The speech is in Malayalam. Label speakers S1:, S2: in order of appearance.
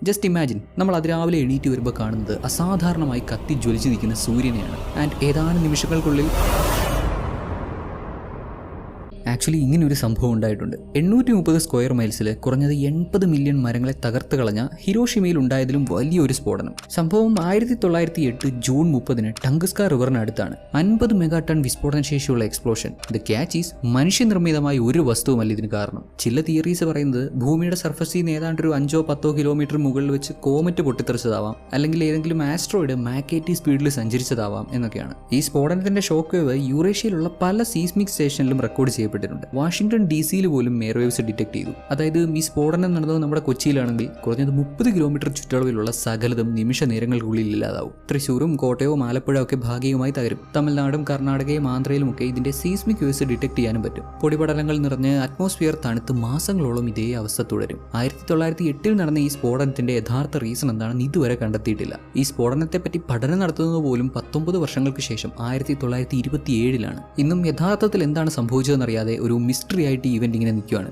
S1: ജസ്റ്റ് ഇമാജിൻ, നമ്മൾ അതിരാവിലെ എണീറ്റ് വരുമ്പോൾ കാണുന്നത് അസാധാരണമായി കത്തി ജ്വലിച്ചു നിൽക്കുന്ന സൂര്യനെയാണ്. ആൻഡ് ഏതാനും നിമിഷങ്ങൾക്കുള്ളിൽ ആക്ച്വലി ഇങ്ങനെ ഒരു സംഭവം ഉണ്ടായിട്ടുണ്ട്. 830 സ്ക്വയർ മൈൽസിൽ കുറഞ്ഞത് 80 മില്യൺ മരങ്ങളെ തകർത്ത് കളഞ്ഞ ഹിരോഷിമയിൽ ഉണ്ടായതിലും വലിയൊരു സ്ഫോടനം. സംഭവം 1908 ജൂൺ 30 ടങ്സ്കാ റിവറിനടുത്താണ്. 50 മെഗാ ടൺ വിസ്ഫോടന ശേഷിയുള്ള എക്സ്പ്ലോഷൻ. ദ ക്യാച്ച് ഈസ് മനുഷ്യനിർമ്മിതമായ ഒരു വസ്തുവുമല്ല ഇതിന് കാരണം. ചില തിയറീസ് പറയുന്നത് ഭൂമിയുടെ സർഫസിൽ നിന്ന് ഏതാണ്ട് ഒരു 5-10 കിലോമീറ്റർ മുകളിൽ വെച്ച് കോമറ്റ് പൊട്ടിത്തെറിച്ചതാവാം, അല്ലെങ്കിൽ ഏതെങ്കിലും ആസ്ട്രോയിഡ് മാക്കേറ്റി സ്പീഡിൽ സഞ്ചരിച്ചതാവാം എന്നൊക്കെയാണ്. ഈ സ്ഫോടനത്തിന്റെ ഷോക്ക് വേവ് യൂറേഷ്യയിലുള്ള പല സീസ്മിക് സ്റ്റേഷനിലും റെക്കോർഡ് ചെയ്യപ്പെട്ടിട്ടുണ്ട്. വാഷിംഗ്ടൺ DC-യിൽ പോലും എയർവേവ്സ് ഡിറ്റക്ട് ചെയ്തു. അതായത് ഈ സ്ഫോടനം നടന്നത് നമ്മുടെ കൊച്ചിയിലാണെങ്കിൽ കുറഞ്ഞത് 30 കിലോമീറ്റർ ചുറ്റളവിലുള്ള സകലതും നിമിഷ നേരങ്ങൾക്കുള്ളിൽ ഇല്ലാതാവും. തൃശ്ശൂരും കോട്ടയവും ആലപ്പുഴ ഒക്കെ ഭാഗികമായി തകരും. തമിഴ്നാടും കർണാടകയും ആന്ധ്രയിലും ഒക്കെ ഇതിന്റെ സീസ്മിക് വേവ്സ് ഡിറ്റക്ട് ചെയ്യാനും പറ്റും. പൊടിപടലങ്ങൾ നിറഞ്ഞ് അറ്റ്മോസ്ഫിയർ തണുത്ത് മാസങ്ങളോളം ഇതേ അവസ്ഥ തുടരും. 1908 നടന്ന ഈ സ്ഫോടനത്തിന്റെ യഥാർത്ഥ റീസൺ എന്താണെന്ന് ഇതുവരെ കണ്ടെത്തിയിട്ടില്ല. ഈ സ്ഫോടനത്തെപ്പറ്റി പഠനം നടത്തുന്നത് പോലും 19 വർഷങ്ങൾക്ക് ശേഷം 1927-ലാണ്. ഇന്നും യഥാർത്ഥത്തിൽ എന്താണ് സംഭവിച്ചതെന്നറിയാതെ ഒരു മിസ്റ്ററി ആയിട്ട് ഈ ഇവന്റ് ഇങ്ങനെ നിൽക്കുകയാണ്.